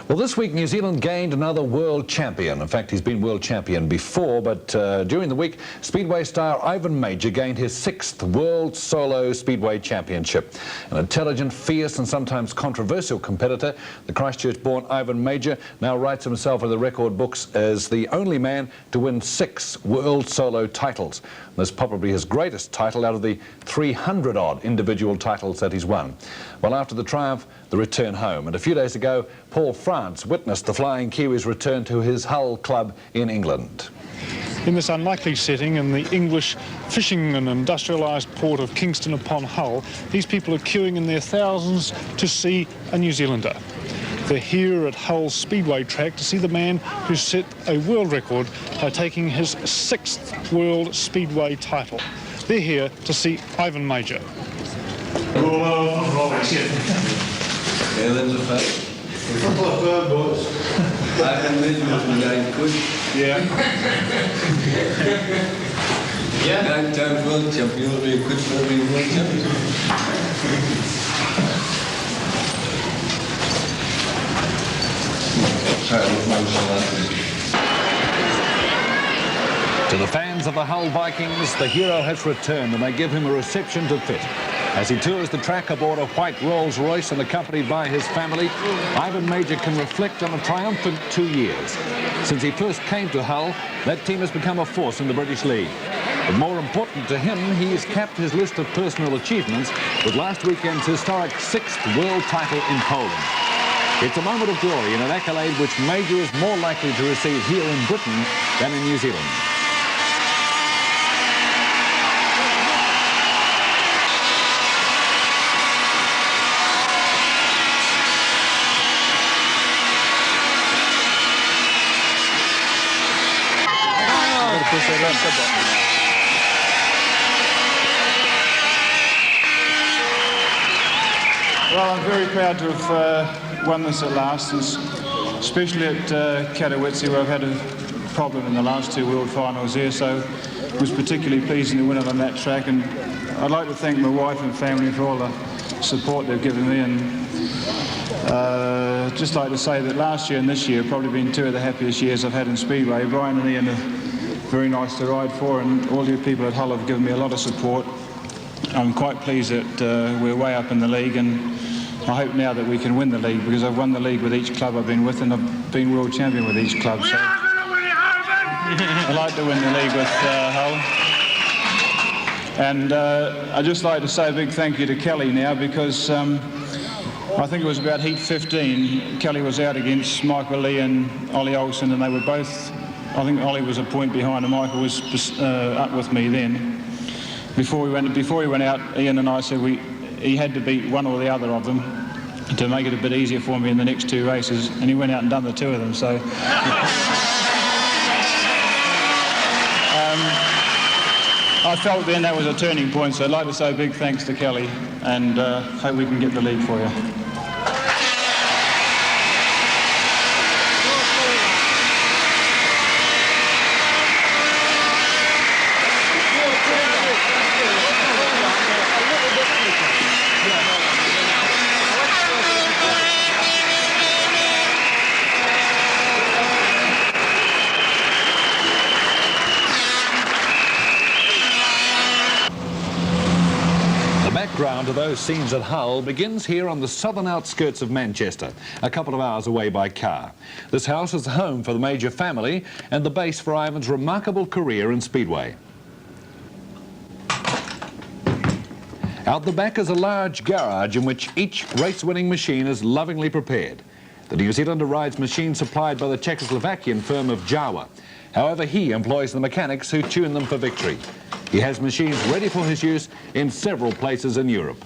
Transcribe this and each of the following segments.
Well, this week New Zealand gained another world champion. In fact, he's been world champion before, but during the week, Speedway star Ivan Mauger gained his 6th World Solo Speedway Championship. An intelligent, fierce and sometimes controversial competitor, the Christchurch-born Ivan Mauger now writes himself in the record books as the only man to win 6 World Solo titles. This is probably his greatest title out of the 300-odd individual titles that he's won. Well, after the triumph, the return home. And a few days ago, Paul France witnessed the Flying Kiwis return to his Hull club in England. In this unlikely setting in the English fishing and industrialised port of Kingston upon Hull, these people are queuing in their thousands to see a New Zealander. They're here at Hull Speedway track to see the man who set a world record by taking his 6th World Speedway title. They're here to see Ivan Mauger. Ja, dat is een feit. Hij kan niet doen, hij goed. Ja. Ja. 9 times world champion, really good for being world champion. To the fans of the Hull Vikings, the hero has returned and they give him a reception to fit. As he tours the track aboard a white Rolls-Royce and accompanied by his family, Ivan Mauger can reflect on a triumphant 2 years. Since he first came to Hull, that team has become a force in the British League. But more important to him, he has capped his list of personal achievements with last weekend's historic 6th world title in Poland. It's a moment of glory and an accolade which Mauger is more likely to receive here in Britain than in New Zealand. Well, I'm very proud to have won this at last, especially at Katowice, where I've had a problem in the last 2 world finals there, so it was particularly pleasing to win it on that track. And I'd like to thank my wife and family for all the support they've given me, and just like to say that last year and this year have probably been 2 of the happiest years I've had in Speedway. Brian and Ian are very nice to ride for, and all you people at Hull have given me a lot of support. I'm quite pleased that we're way up in the league, and I hope now that we can win the league, because I've won the league with each club I've been with, and I've been world champion with each club. So I'd like to win the league with Hull. And I'd just like to say a big thank you to Kelly now, because I think it was about heat 15. Kelly was out against Michael Lee and Ollie Olsen, and they were both, I think Ollie was a point behind and Michael was up with me then. Before he went out, Ian and I said he had to beat one or the other of them to make it a bit easier for me in the next 2 races, and he went out and done the 2 of them. So I felt then that was a turning point, so I'd like to say a big thanks to Kelly, and hope we can get the league for you. The background to those scenes at Hull begins here on the southern outskirts of Manchester, a couple of hours away by car. This house is the home for the Mauger family and the base for Ivan's remarkable career in Speedway. Out the back is a large garage in which each race-winning machine is lovingly prepared. The New Zealander rides machines supplied by the Czechoslovakian firm of Jawa. However, he employs the mechanics who tune them for victory. He has machines ready for his use in several places in Europe.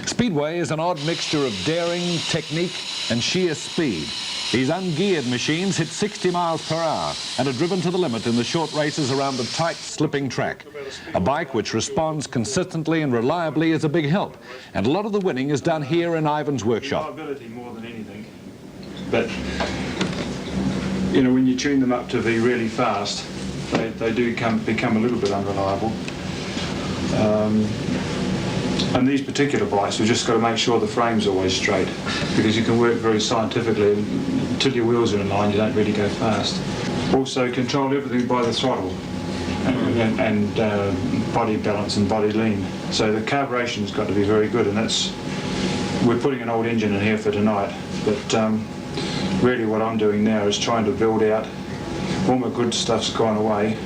Speedway is an odd mixture of daring, technique and sheer speed. These ungeared machines hit 60 miles per hour and are driven to the limit in the short races around the tight, slipping track. A bike which responds consistently and reliably is a big help, and a lot of the winning is done here in Ivan's workshop. Reliability more than anything. But, you know, when you tune them up to be really fast, they do become a little bit unreliable. And these particular bikes, we've just got to make sure the frame's always straight, because you can work very scientifically. Until your wheels are in line, you don't really go fast. Also control everything by the throttle and body balance and body lean. So the carburation's got to be very good, and we're putting an old engine in here for tonight, but really what I'm doing now is trying to build out. All my good stuff's gone away,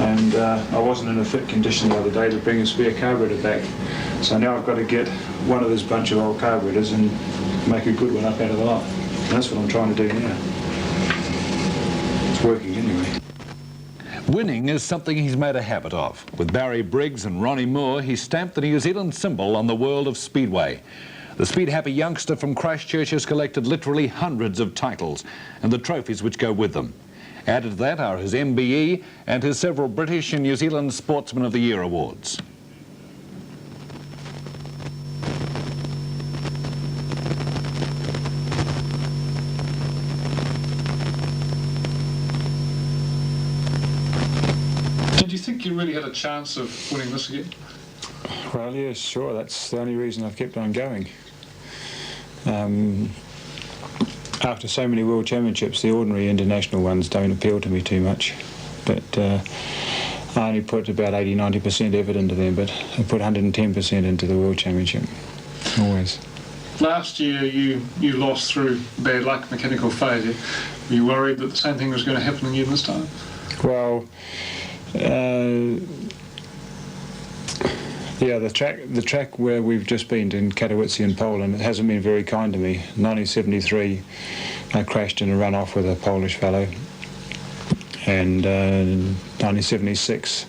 and I wasn't in a fit condition the other day to bring a spare carburetor back. So now I've got to get one of this bunch of old carburetors and make a good one up out of the lot. And that's what I'm trying to do now. It's working anyway. Winning is something he's made a habit of. With Barry Briggs and Ronnie Moore, he stamped the New Zealand symbol on the world of Speedway. The speed-happy youngster from Christchurch has collected literally hundreds of titles and the trophies which go with them. Added to that are his MBE and his several British and New Zealand Sportsman of the Year awards. Did you think you really had a chance of winning this again? Well, yes, sure. That's the only reason I've kept on going. After so many World Championships, the ordinary international ones don't appeal to me too much. But I only put about 80–90% effort into them, but I put 110% into the World Championship, always. Last year you lost through bad luck, mechanical failure. Were you worried that the same thing was going to happen again this time? Well, yeah, the track where we've just been in Katowice in Poland, it hasn't been very kind to me. 1973, I crashed in a run-off with a Polish fellow, and 1976,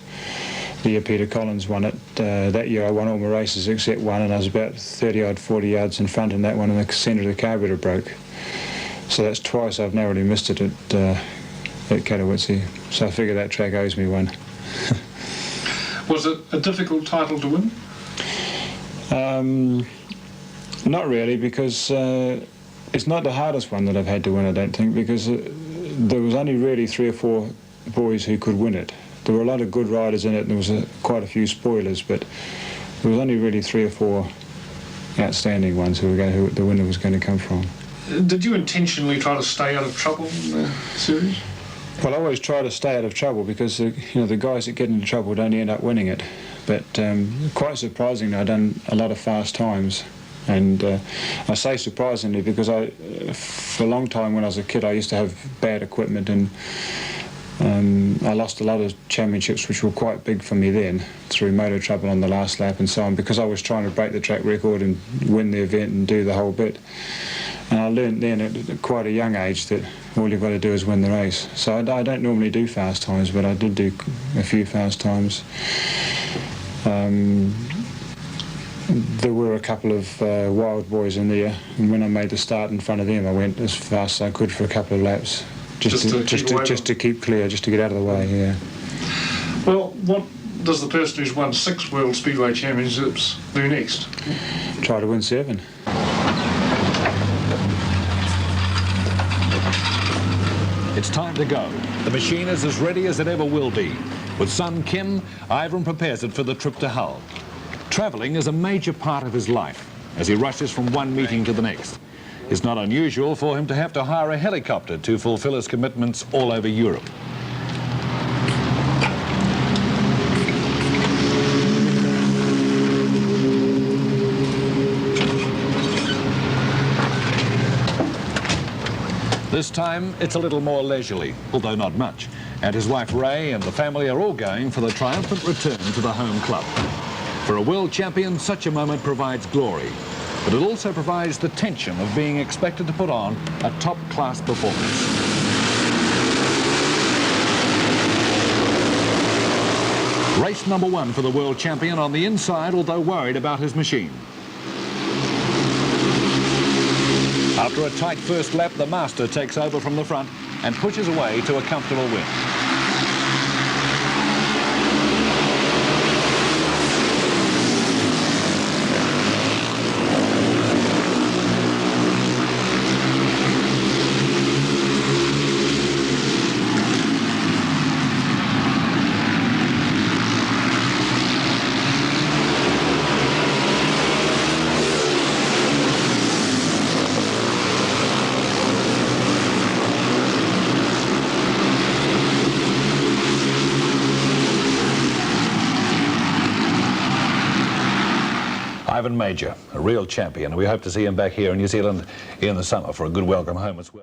the year Peter Collins won it. That year I won all my races except one, and I was about 40 yards in front in that one, and the centre of the carburetor broke. So that's twice I've narrowly missed it at Katowice. So I figure that track owes me one. Was it a difficult title to win? Not really, because it's not the hardest one that I've had to win, I don't think, because there was only really 3 or 4 boys who could win it. There were a lot of good riders in it, and there was quite a few spoilers, but there was only really 3 or 4 outstanding ones who the winner was going to come from. Did you intentionally try to stay out of trouble in the series? Well, I always try to stay out of trouble, because the guys that get into trouble don't end up winning it. But quite surprisingly, I've done a lot of fast times, and I say surprisingly because for a long time when I was a kid, I used to have bad equipment, and I lost a lot of championships which were quite big for me then, through motor trouble on the last lap and so on, because I was trying to break the track record and win the event and do the whole bit. And I learned then at quite a young age that all you've got to do is win the race. So I don't normally do fast times, but I did do a few fast times. There were a couple of wild boys in there, and when I made the start in front of them, I went as fast as I could for a couple of laps, just to keep clear, just to get out of the way. Yeah. Well, what does the person who's won 6 World Speedway Championships do next? Try to win 7. It's time to go. The machine is as ready as it ever will be. With son Kim, Ivan prepares it for the trip to Hull. Travelling is a major part of his life as he rushes from one meeting to the next. It's not unusual for him to have to hire a helicopter to fulfill his commitments all over Europe. This time, it's a little more leisurely, although not much. And his wife Ray and the family are all going for the triumphant return to the home club. For a world champion, such a moment provides glory, but it also provides the tension of being expected to put on a top-class performance. Race number 1 for the world champion on the inside, although worried about his machine. After a tight first lap, the master takes over from the front and pushes away to a comfortable win. Ivan Mauger, a real champion. We hope to see him back here in New Zealand in the summer for a good welcome home as well.